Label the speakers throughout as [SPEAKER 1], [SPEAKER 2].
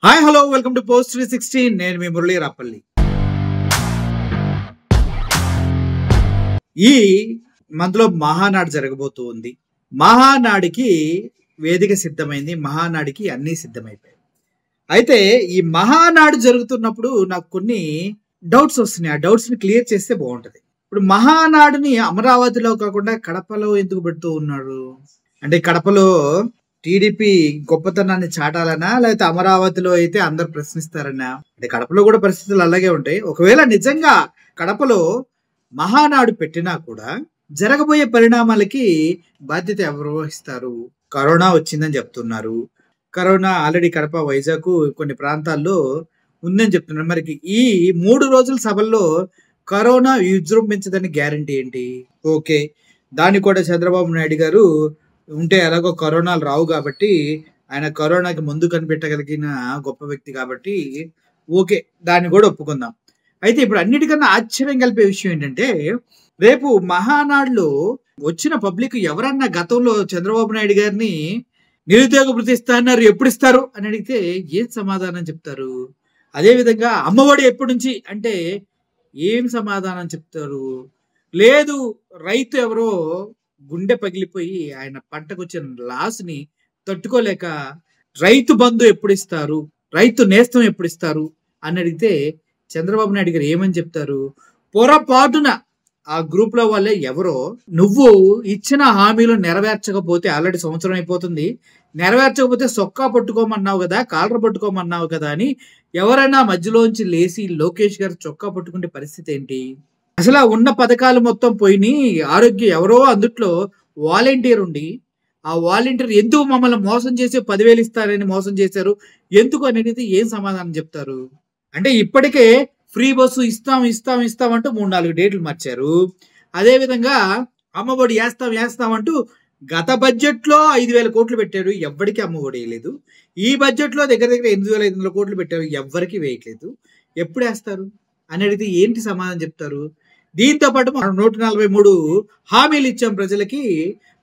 [SPEAKER 1] Hi hello welcome to post 360. నేను మీ మురళీ రాపల్లి. ఈ మంత్లో మహానాడు జరగబోతూ ఉంది. మహానాడికి వేదిక సిద్ధమైంది, మహానాడికి అన్నీ సిద్ధమైపోయాయి. అయితే ఈ మహానాడు జరుగుతున్నప్పుడు నాకు కొన్ని డౌట్స్ వస్తున్నాయి. ఆ డౌట్స్ ని క్లియర్ చేస్తే బాగుంటది. ఇప్పుడు మహానాడుని అమరావతిలో కాకుండా కడపలో ఎందుకు పెడుతూ ఉన్నాడు? అంటే కడపలో టీడీపీ గొప్పతనాన్ని చాటాలనా, లేకపోతే అమరావతిలో అయితే అందరు ప్రశ్నిస్తారనా? అంటే కడపలో కూడా పరిస్థితులు అలాగే ఉంటాయి. ఒకవేళ నిజంగా కడపలో మహానాడు పెట్టినా కూడా జరగబోయే పరిణామాలకి బాధ్యత ఎవరు వహిస్తారు? కరోనా వచ్చిందని చెప్తున్నారు. కరోనా ఆల్రెడీ కడప, వైజాగ్ కొన్ని ప్రాంతాల్లో ఉందని చెప్తున్నారు. మరి ఈ 3 రోజుల సభల్లో కరోనా విజృంభించదని గ్యారంటీ ఏంటి? ఓకే, దాన్ని కూడా చంద్రబాబు నాయుడు గారు ఉంటే ఎలాగో కరోనాలు రావు కాబట్టి, ఆయన కరోనాకి ముందు కనిపెట్టగలిగిన గొప్ప వ్యక్తి కాబట్టి ఓకే, దాన్ని కూడా ఒప్పుకుందాం. అయితే ఇప్పుడు అన్నిటికన్నా ఆశ్చర్యం కలిపే విషయం ఏంటంటే, రేపు మహానాడులో వచ్చిన పబ్లిక్ ఎవరన్నా గతంలో చంద్రబాబు నాయుడు గారిని నిరుద్యోగ భృతి ఇస్తా అన్నారు, ఎప్పుడు ఇస్తారు అని అడిగితే ఏం సమాధానం చెప్తారు? అదేవిధంగా అమ్మఒడి ఎప్పటి నుంచి అంటే ఏం సమాధానం చెప్తారు? లేదు, రైతు ఎవరో గుండె పగిలిపోయి ఆయన పంటకు వచ్చిన లాస్ ని తట్టుకోలేక రైతు బంధు ఎప్పుడు ఇస్తారు, రైతు నేస్తం ఎప్పుడు ఇస్తారు అని అడిగితే చంద్రబాబు నాయుడు గారు ఏమని చెప్తారు? పొరపాటున ఆ గ్రూప్ లో వాళ్ళే ఎవరో నువ్వు ఇచ్చిన హామీలు నెరవేర్చకపోతే, ఆల్రెడీ సంవత్సరం అయిపోతుంది, నెరవేర్చకపోతే సొక్కా పట్టుకోమన్నావు కదా, కాలర్ పట్టుకోమన్నావు కదా అని ఎవరైనా మధ్యలోంచి లేచి లోకేష్ గారు చొక్కా పట్టుకునే పరిస్థితి ఏంటి? అసలు ఉన్న పథకాలు మొత్తం పోయినాయి. ఆరోగ్యం ఎవరో అందుట్లో వాలంటీర్ ఉండి, ఆ వాలంటీర్ ఎందుకు మమ్మల్ని మోసం చేసి 10,000 ఇస్తారని మోసం చేశారు ఎందుకు అనేది ఏం సమాధానం చెప్తారు? అంటే ఇప్పటికే ఫ్రీ బస్సు ఇస్తాం ఇస్తాం ఇస్తాం అంటూ 3-4 డేట్లు మార్చారు. అదే విధంగా అమ్మఒడి వేస్తాం అంటూ గత బడ్జెట్ లో 5,000 కోట్లు పెట్టారు, ఎవ్వరికి అమ్మఒడి వేయలేదు. ఈ బడ్జెట్ లో దగ్గర 8,500 కోట్లు పెట్టారు, ఎవ్వరికి వేయట్లేదు. ఎప్పుడు వేస్తారు అని అడిగితే ఏంటి సమాధానం చెప్తారు? దీంతో పాటు మనం 143 హామీలు ఇచ్చాం ప్రజలకి,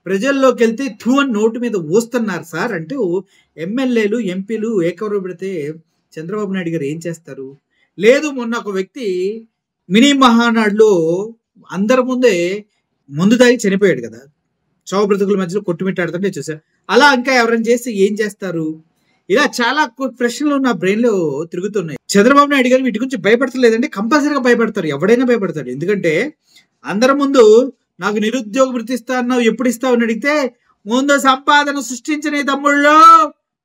[SPEAKER 1] ప్రజల్లోకి వెళ్తే థూ అని నోటు మీద ఊస్తున్నారు సార్ అంటూ ఎమ్మెల్యేలు ఎంపీలు ఏకవరు పెడితే చంద్రబాబు నాయుడు గారు ఏం చేస్తారు? లేదు, మొన్న ఒక వ్యక్తి మినీ మహానాడులో అందరి ముందే ముందు తాగి చనిపోయాడు కదా, చావు బ్రతుకుల మధ్యలో కొట్టుమిట్టాడుతుంటే చూసారు. అలా ఇంకా ఎవరైనా చేస్తే ఏం చేస్తారు? ఇలా చాలా ప్రశ్నలు నా బ్రెయిన్ లో తిరుగుతున్నాయి. చంద్రబాబు నాయుడు గారు వీటి గురించి భయపడతలేదంటే కంపల్సరీగా భయపడతారు, ఎవడైనా భయపడతాడు. ఎందుకంటే అందరి ముందు నాకు నిరుద్యోగ భృతి ఇస్తా అన్నావు, ఎప్పుడు ఇస్తావు అని అడిగితే ముందు సంపాదన సృష్టించిన తమ్ముళ్ళు,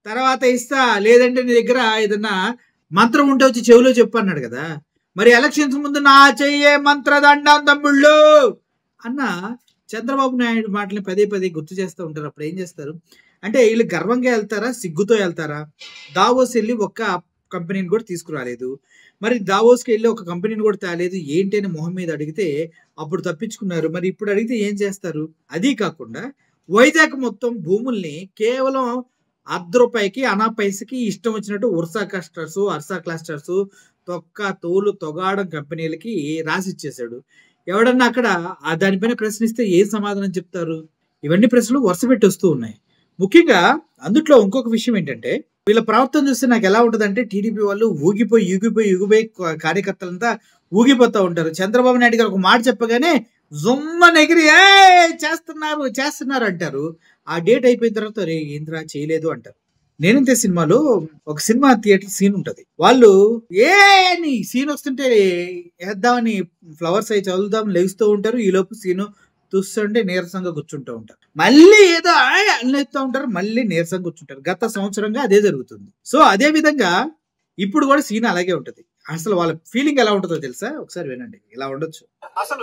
[SPEAKER 1] తర్వాత ఇస్తా, లేదంటే నీ దగ్గర ఏదన్నా మంత్రం ఉంటే వచ్చి చెవిలో చెప్పు అన్నాడు కదా. మరి ఎలక్షన్స్ ముందు నా చెయ్యే మంత్రదండం తమ్ముళ్ళు అన్న చంద్రబాబు నాయుడు మాటని పదే పదే గుర్తు చేస్తూ ఉంటారు. అప్పుడు ఏం చేస్తారు అంటే, వీళ్ళు గర్వంగా వెళ్తారా, సిగ్గుతో వెళ్తారా? దావోస్ వెళ్ళి ఒక్క కంపెనీని కూడా తీసుకురాలేదు, మరి దావోస్కి వెళ్ళి ఒక కంపెనీని కూడా తేలేదు ఏంటి అని మొహం మీద అడిగితే అప్పుడు తప్పించుకున్నారు. మరి ఇప్పుడు అడిగితే ఏం చేస్తారు? అది కాకుండా వైజాగ్ మొత్తం భూముల్ని కేవలం ₹1 అనా పైసకి ఇష్టం వచ్చినట్టు అర్సా క్లస్టర్స్ తొక్క తోలు తొగాడం కంపెనీలకి రాసిచ్చేశాడు. ఎవడన్నా అక్కడ దానిపైన ప్రశ్నిస్తే ఏం సమాధానం చెప్తారు? ఇవన్నీ ప్రశ్నలు వరుస పెట్టి వస్తూ ఉన్నాయి. ముఖ్యంగా అందుట్లో ఇంకొక విషయం ఏంటంటే, వీళ్ళ ప్రవర్తన చూస్తే నాకు ఎలా ఉంటది అంటే, టీడీపీ వాళ్ళు ఊగిపోయి కార్యకర్తలంతా ఊగిపోతూ ఉంటారు. చంద్రబాబు నాయుడు గారు ఒక మాట చెప్పగానే జుమ్మని ఎగిరి చేస్తున్నారు అంటారు. ఆ డేట్ అయిపోయిన తర్వాత రే ఏంద్రా చేయలేదు అంటారు. నేనంతే సినిమాలో ఒక సినిమా థియేటర్ సీన్ ఉంటది, వాళ్ళు అని సీన్ వస్తుంటే వేద్దామని ఫ్లవర్స్ అయి చదువుదాం లేస్తూ ఉంటారు, ఈ లోపు సీను చూస్తుంటే నీరసంగా కూర్చుంటూ ఉంటారు, మళ్ళీ ఏదో అల్లెత్తా ఉంటారు, మళ్ళీ నీరసంగా కూర్చుంటారు. గత సంవత్సరంగా అదే జరుగుతుంది. సో అదే విధంగా ఇప్పుడు కూడా సీన్ అలాగే ఉంటది. అసలు వాళ్ళ ఫీలింగ్ ఎలా ఉంటుందో తెలుసా? ఒకసారి వినండి. ఇలా ఉండొచ్చు. అసలు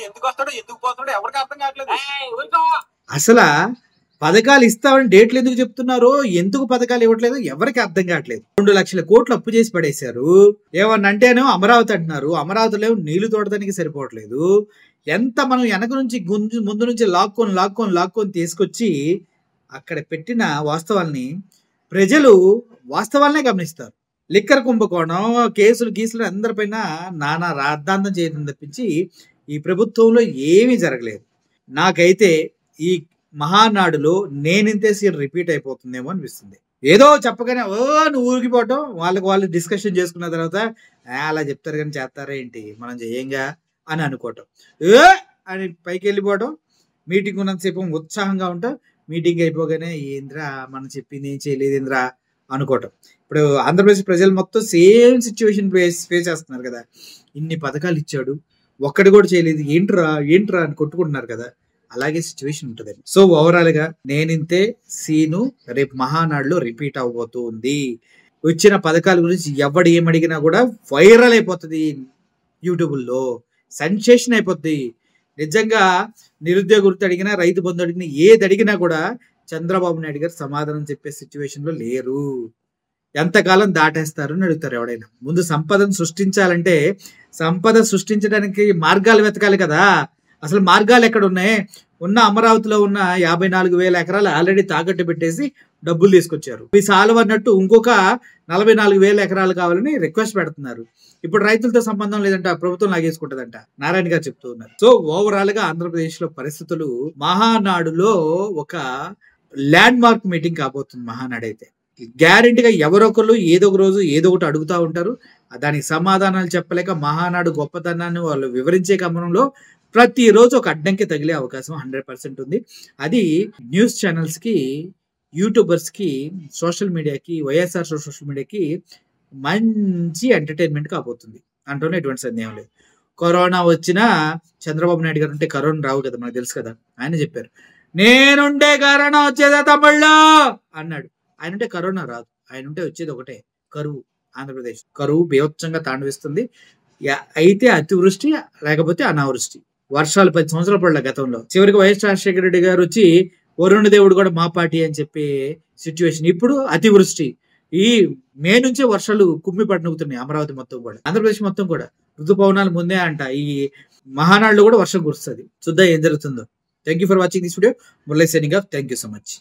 [SPEAKER 1] ఎందుకు వస్తాడో ఎందుకు పోతాడో ఎవరికి అర్థం కావట్లేదు. అసలు పథకాలు ఇస్తామని డేట్లు ఎందుకు చెప్తున్నారో, ఎందుకు పథకాలు ఇవ్వట్లేదు ఎవరికి అర్థం కావట్లేదు. 2 లక్షల కోట్లు అప్పు చేసి పడేశారు. ఏమన్నా అంటేనో అమరావతి అంటున్నారు, అమరావతిలో నీళ్లు తోడడానికి సరిపోవట్లేదు. ఎంత మనం వెనక నుంచి ముందు నుంచి లాక్కొని తీసుకొచ్చి అక్కడ పెట్టిన వాస్తవాల్ని ప్రజలు వాస్తవాలనే గమనిస్తారు. లిక్కర్ కుంభకోణం కేసులు అందరిపైన నానా రాద్ధాంతం చేయడం తప్పించి ఈ ప్రభుత్వంలో ఏమీ జరగలేదు. నాకైతే ఈ మహానాడులో నేనింతే సీన్ రిపీట్ అయిపోతుందేమో అనిపిస్తుంది. ఏదో చెప్పగానే నువ్వు ఊరికిపోవటం, వాళ్ళకి వాళ్ళు డిస్కషన్ చేసుకున్న తర్వాత అలా చెప్తారు కానీ చేస్తారా ఏంటి, మనం చేయంగా అని అనుకోవటం, ఏ అని పైకి వెళ్ళిపోవటం, మీటింగ్ ఉన్నంతసేపు ఉత్సాహంగా ఉంటాం, మీటింగ్ అయిపోగానే ఏంద్రా మనం చెప్పింది ఏం చేయలేదు ఏంద్రా అనుకోవటం. ఇప్పుడు ఆంధ్రప్రదేశ్ ప్రజలు మొత్తం సేమ్ సిచ్యువేషన్ ఫేస్ చేస్తున్నారు కదా. ఇన్ని పథకాలు ఇచ్చాడు, ఒక్కటి కూడా చేయలేదు, ఏంట్రా ఏంట్రా అని కొట్టుకుంటున్నారు కదా. అలాగే సిచ్యువేషన్ ఉంటుంది. సో ఓవరాల్ గా నేనింతే సీను రేపు మహానాడులో రిపీట్ అవబోతూ ఉంది. వచ్చిన పథకాల గురించి ఎవడు ఏమడిగినా కూడా వైరల్ అయిపోతుంది, యూట్యూబ్లో సెన్సేషన్ అయిపోద్ది. నిజంగా నిరుద్యోగ వృత్తి అడిగినా, రైతు బంధు అడిగినా, ఏది అడిగినా కూడా చంద్రబాబు నాయుడు గారు సమాధానం చెప్పే సిచ్యువేషన్ లో లేరు. ఎంతకాలం దాటేస్తారు అని అడుగుతారు ఎవడైనా. ముందు సంపదను సృష్టించాలంటే సంపద సృష్టించడానికి మార్గాలు వెతకాలి కదా. అసలు మార్గాలు ఎక్కడ ఉన్నాయి? ఉన్న అమరావతిలో ఉన్న 54,000 ఎకరాలు ఆల్రెడీ తాకట్టు పెట్టేసి డబ్బులు తీసుకొచ్చారు. ఈ సాల్వ్ అన్నట్టు ఇంకొక 44,000 ఎకరాలు కావాలని రిక్వెస్ట్ పెడుతున్నారు. ఇప్పుడు రైతులతో సంబంధం లేదంట, ప్రభుత్వం లాగేసుకుంటదంట, నారాయణ గారు చెప్తూ ఉన్నారు. సో ఓవరాల్ గా ఆంధ్రప్రదేశ్ లో పరిస్థితులు, మహానాడులో ఒక ల్యాండ్ మార్క్ మీటింగ్ కాబోతుంది. మహానాడు అయితే గ్యారెంటీగా ఎవరొకరు ఏదో ఒక రోజు ఏదో ఒకటి అడుగుతూ ఉంటారు. దానికి సమాధానాలు చెప్పలేక మహానాడు గొప్పతనాన్ని వాళ్ళు వివరించే క్రమంలో ప్రతిరోజు ఒక అడ్డంకి తగిలే అవకాశం 100% ఉంది. అది న్యూస్ ఛానల్స్ కి, యూట్యూబర్స్ కి, సోషల్ మీడియాకి, వైఎస్ఆర్ సోషల్ మీడియాకి మంచి ఎంటర్టైన్మెంట్ కాబోతుంది అంటూనే ఎటువంటి సందేహం లేదు. కరోనా వచ్చినా చంద్రబాబు నాయుడు గారు ఉంటే కరోనా రావు కదా, మనకు తెలుసు కదా. ఆయన చెప్పారు, నేనుంటే కరోనా వచ్చేదా తమిళ్లో అన్నాడు. ఆయన ఉంటే కరోనా రాదు, ఆయన ఉంటే వచ్చేది ఒకటే, కరువు. ఆంధ్రప్రదేశ్ కరువు బీభత్సంగా తాండవిస్తుంది. అయితే అతివృష్టి లేకపోతే అనావృష్టి. వర్షాలు 10 సంవత్సరాల పడ్డ గతంలో. చివరికి వైఎస్ రాజశేఖర రెడ్డి గారు వచ్చి వరుణ దేవుడు కూడా మా పార్టీ అని చెప్పే సిచ్యువేషన్. ఇప్పుడు అతివృష్టి. ఈ మే నుంచే వర్షాలు కుమ్మి పడినవుతున్నాయి అమరావతి మొత్తం కూడా, ఆంధ్రప్రదేశ్ మొత్తం కూడా. ఋతుపవనాలు ముందే అంట. ఈ మహానాడులో కూడా వర్షం కురుస్తుంది. చూద్దాం ఏం జరుగుతుందో. Thank you for watching this video. Murali signing off. Thank you so much.